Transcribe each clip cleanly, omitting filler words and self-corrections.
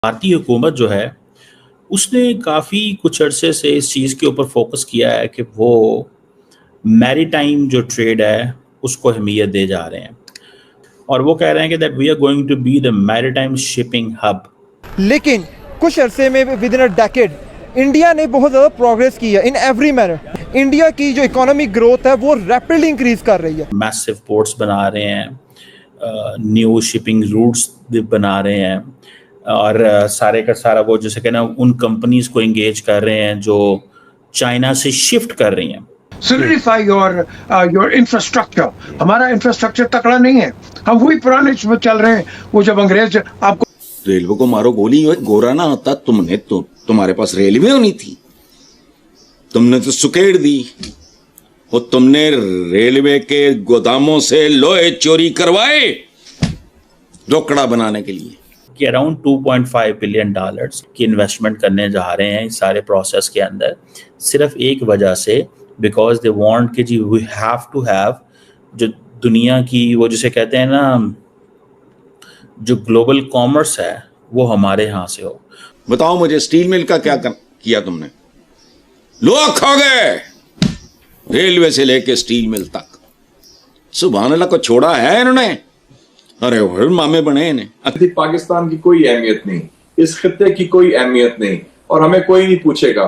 भारतीय हुकूमत जो है उसने काफ़ी कुछ अरसे से इस चीज़ के ऊपर फोकस किया है कि वो मैरीटाइम जो ट्रेड है उसको अहमियत दे जा रहे हैं और वो कह रहे हैं कि that we are going to be the maritime shipping hub. लेकिन कुछ अरसे में within a decade India ने बहुत ज़्यादा प्रोग्रेस की है इन एवरी मैनर। इंडिया की जो इकोनॉमिक ग्रोथ है वो रैपिडली इंक्रीज कर रही है। मैसिव पोर्ट्स बना रहे हैं, न्यू शिपिंग रूट्स बना रहे हैं और सारे का सारा वो जैसे कहना उन कंपनीज को एंगेज कर रहे हैं जो चाइना से शिफ्ट कर रही हैं। Solidify your infrastructure। हमारा इंफ्रास्ट्रक्चर तकड़ा नहीं है, हम वही पुराने इसमें चल रहे हैं। वो जब अंग्रेज आपको रेलवे को मारो गोली, गोरा ना होता तुमने तो तुम्हारे पास रेलवे होनी थी, तुमने तो सुकेड़ दी। और तुमने रेलवे के गोदामों से लोहे चोरी करवाए रोकड़ा बनाने के लिए। कि अराउंड 2.5 बिलियन डॉलर्स की इन्वेस्टमेंट करने जा रहे हैं इस सारे प्रोसेस के अंदर, सिर्फ एक वजह से, बिकॉज दे वांट कि जी वी हैव टू हैव जो दुनिया की वो जिसे कहते हैं ना जो ग्लोबल कॉमर्स है वो हमारे यहाँ से हो। बताओ मुझे स्टील मिल का क्या किया तुमने? लोग खा गए, रेलवे से लेके स्टील मिल तक। सुभान अल्लाह को छोड़ा है इन्होंने। अरे वो मामे बने इन्हें। पाकिस्तान की कोई अहमियत नहीं, इस खित्ते की कोई अहमियत नहीं और हमें कोई नहीं पूछेगा।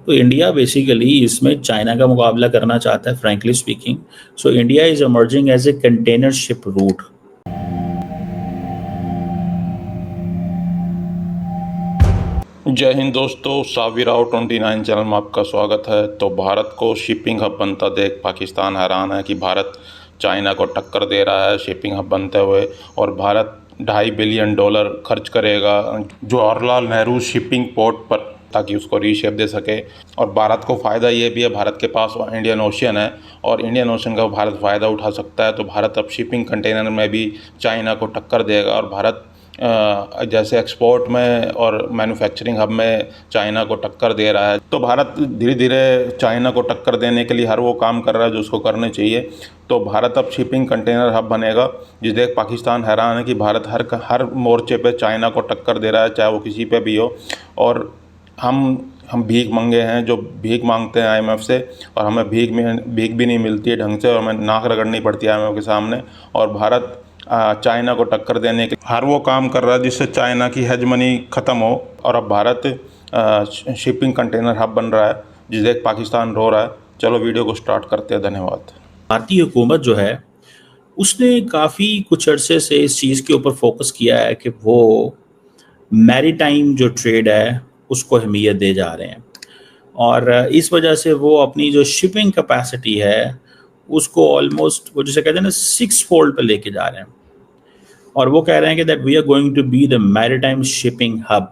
तो इंडिया बेसिकली इसमें चाइना का मुकाबला करना चाहता है, frankly speaking. So India is emerging as a container ship route. जय हिंद दोस्तों, साविराव 29 चैनल में आपका स्वागत है। तो भारत को शिपिंग हब बनता देख पाकिस्तान हैरान है कि भारत चाइना को टक्कर दे रहा है शिपिंग हब बनते हुए, और भारत $2.5 बिलियन खर्च करेगा जवाहरलाल नेहरू शिपिंग पोर्ट पर ताकि उसको रीशेप दे सके। और भारत को फ़ायदा ये भी है, भारत के पास इंडियन ओशियन है और इंडियन ओशियन का भारत फ़ायदा उठा सकता है। तो भारत अब शिपिंग कंटेनर में भी चाइना को टक्कर देगा और भारत जैसे एक्सपोर्ट में और मैन्युफैक्चरिंग हब में चाइना को टक्कर दे रहा है। तो भारत धीरे धीरे चाइना को टक्कर देने के लिए हर वो काम कर रहा है जो उसको करने चाहिए। तो भारत अब शिपिंग कंटेनर हब बनेगा, जिस देख पाकिस्तान हैरान है कि भारत हर मोर्चे पे चाइना को टक्कर दे रहा है, चाहे वो किसी पे भी हो। और हम भीख मंगे हैं, जो भीख मांगते हैं IMF से, और हमें भीख भी नहीं मिलती है ढंग से और हमें नाक रगड़नी पड़ती है IMF के सामने। और भारत चाइना को टक्कर देने के हर वो काम कर रहा है जिससे चाइना की हेजमनी ख़त्म हो। और अब भारत शिपिंग कंटेनर हब बन रहा है, जिसे देख पाकिस्तान रो रहा है। चलो वीडियो को स्टार्ट करते हैं। धन्यवाद। भारतीय हुकूमत जो है उसने काफ़ी कुछ अरसे से इस चीज़ के ऊपर फोकस किया है कि वो मैरीटाइम जो ट्रेड है उसको अहमियत दे जा रहे हैं और इस वजह से वो अपनी जो शिपिंग कैपेसिटी है उसको ऑलमोस्ट वो जिसे कहते हैं ना 6 फोल्ड पे लेके जा रहे हैं। और वो कह रहे हैं कि that we are going to be the maritime shipping hub.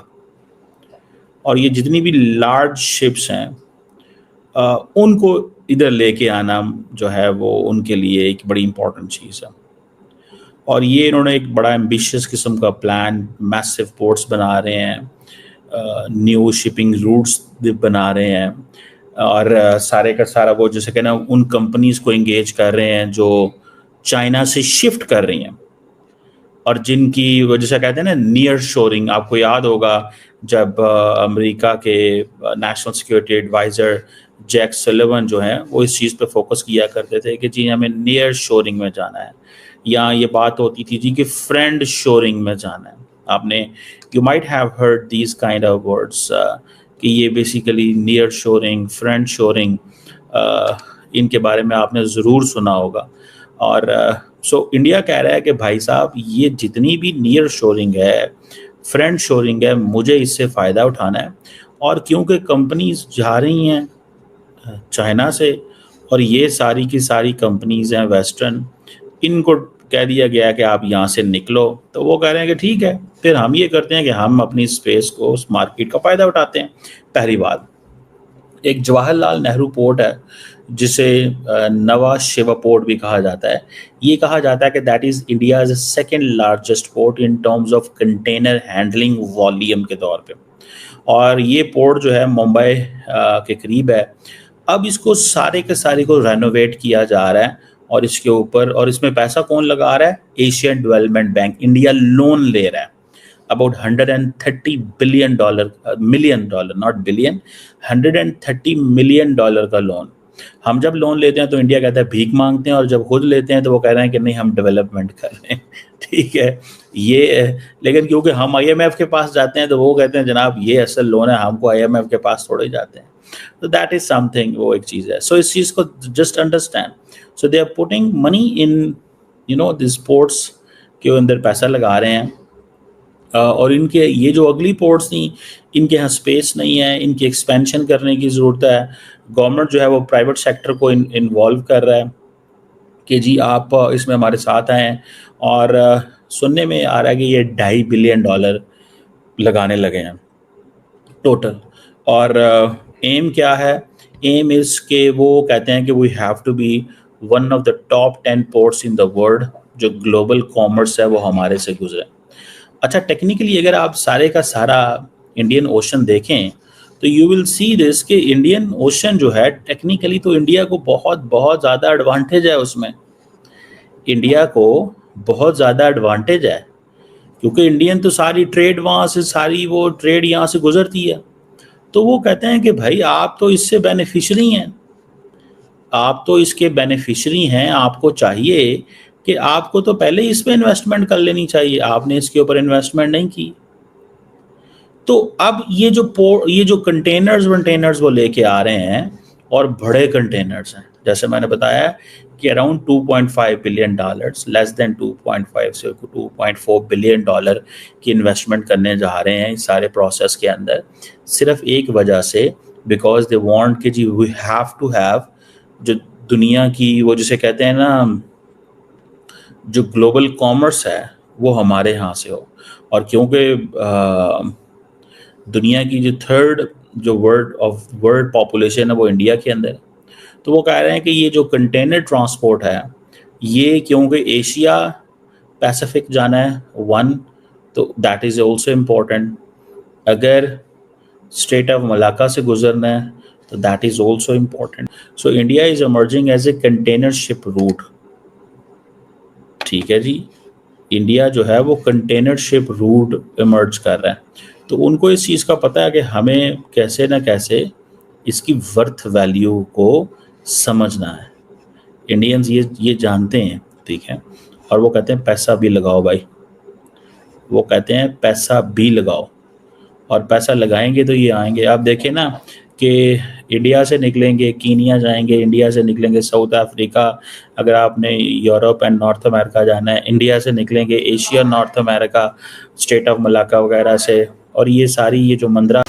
और ये जितनी भी लार्ज शिप्स हैं उनको इधर लेके आना जो है वो उनके लिए एक बड़ी इंपॉर्टेंट चीज़ है। और ये इन्होंने एक बड़ा एम्बिशियस किस्म का प्लान, मैसिव पोर्ट्स बना रहे हैं, न्यू शिपिंग रूट्स बना रहे हैं और सारे का सारा वो जैसे कहना उन कंपनीज को एंगेज कर रहे हैं जो चाइना से शिफ्ट कर रही हैं और जिनकी वो जैसे कहते हैं ना नियर शोरिंग। आपको याद होगा जब अमेरिका के national security adviser Jake Sullivan जो हैं वो इस चीज़ पे फोकस किया करते थे कि जी हमें नियर शोरिंग में जाना है, या ये बात होती थी जी कि फ्रेंड शोरिंग में जाना है। आपने you might have heard these kind of words कि ये basically near shoring, friend shoring, इनके बारे में आपने ज़रूर सुना होगा। और सो इंडिया कह रहा है कि भाई साहब ये जितनी भी नियर शोरिंग है, फ्रेंड शोरिंग है, मुझे इससे फ़ायदा उठाना है। और क्योंकि कंपनीज जा रही हैं चाइना से और ये सारी की सारी कंपनीज हैं वेस्टर्न, इनको कह दिया गया कि आप यहाँ से निकलो। तो वो कह रहे हैं कि ठीक है, फिर हम ये करते हैं कि हम अपनी स्पेस को, उस मार्केट का फ़ायदा उठाते हैं। पहली बात, एक जवाहरलाल नेहरू पोर्ट है जिसे नवा शिवा पोर्ट भी कहा जाता है। ये कहा जाता है कि that is India's second largest port in terms of container handling volume के तौर पे। और ये पोर्ट जो है मुंबई के करीब है। अब इसको सारे के सारे को रेनोवेट किया जा रहा है और इसके ऊपर, और इसमें पैसा कौन लगा रहा है? Asian development bank, India loan ले रहा है। about $130 billion, million dollar, not billion, $130 million का लोन। हम जब लोन लेते हैं तो इंडिया कहता है भीख मांगते हैं, और जब खुद लेते हैं तो वो कह रहे हैं कि नहीं हम डेवलपमेंट कर रहे हैं। ठीक है, ये लेकिन क्योंकि हम IMF के पास जाते हैं तो वो कहते हैं जनाब ये असल लोन है, हमको IMF के पास थोड़े जाते हैं। तो दैट इज समथिंग, वो एक चीज़ है। सो इस चीज़ को just understand. So they are putting money in this sports के अंदर पैसा लगा रहे हैं, और इनके ये जो अगली पोर्ट्स थी इनके यहाँ स्पेस नहीं है, इनकी एक्सपेंशन करने की ज़रूरत है। गवर्नमेंट जो है वो प्राइवेट सेक्टर को इन्वॉल्व कर रहा है कि जी आप इसमें हमारे साथ आएँ, और सुनने में आ रहा है कि ये $2.5 बिलियन लगाने लगे हैं टोटल। और एम क्या है? एम इज़ के वो कहते हैं कि we have to be one of the top 10 ports in the world, जो ग्लोबल कॉमर्स है वो हमारे से गुजरे। अच्छा, टेक्निकली अगर आप सारे का सारा इंडियन ओशन देखें तो यू विल सी दिस कि इंडियन ओशन जो है टेक्निकली तो इंडिया को बहुत बहुत ज़्यादा एडवांटेज है उसमें। इंडिया को बहुत ज़्यादा एडवांटेज है क्योंकि इंडियन तो सारी ट्रेड वहाँ से, सारी वो ट्रेड यहाँ से गुजरती है। तो वो कहते हैं कि भाई आप तो इससे बेनिफिशरी हैं, आप तो इसके बेनिफिशरी हैं, आपको चाहिए कि आपको तो पहले ही इसमें इन्वेस्टमेंट कर लेनी चाहिए, आपने इसके ऊपर इन्वेस्टमेंट नहीं की। तो अब ये जो कंटेनर्स वो लेके आ रहे हैं, और बड़े कंटेनर्स हैं, जैसे मैंने बताया कि अराउंड $2.5 बिलियन, लेस देन 2.5 से 2.4 बिलियन डॉलर की इन्वेस्टमेंट करने जा रहे हैं इस सारे प्रोसेस के अंदर, सिर्फ एक वजह से, बिकॉज दे वांट कि जी वी हैव टू हैव जो दुनिया की वो जिसे कहते हैं ना जो ग्लोबल कॉमर्स है वो हमारे यहाँ से हो। और क्योंकि दुनिया की जो थर्ड जो वर्ल्ड पॉपुलेशन है वो इंडिया के अंदर है, तो वो कह रहे हैं कि ये जो कंटेनर ट्रांसपोर्ट है ये क्योंकि एशिया पैसिफिक जाना है वन, तो दैट इज़ ऑल्सो इम्पोर्टेंट। अगर स्ट्रेट ऑफ मलाका से गुजरना है तो that is also important. So India is emerging as a container ship route. ठीक है जी, इंडिया जो है वो कंटेनर शिप रूट इमर्ज कर रहा है। तो उनको इस चीज़ का पता है कि हमें कैसे ना कैसे इसकी वर्थ वैल्यू को समझना है। इंडियंस ये जानते हैं, ठीक है, और वो कहते हैं पैसा भी लगाओ भाई, वो कहते हैं पैसा भी लगाओ, और पैसा लगाएंगे तो ये आएंगे। आप देखें ना कि इंडिया से निकलेंगे कीनिया जाएंगे, इंडिया से निकलेंगे साउथ अफ्रीका, अगर आपने यूरोप एंड नॉर्थ अमेरिका जाना है, इंडिया से निकलेंगे Asia, north America, state of Malacca वगैरह से, और ये सारी ये जो मंदरा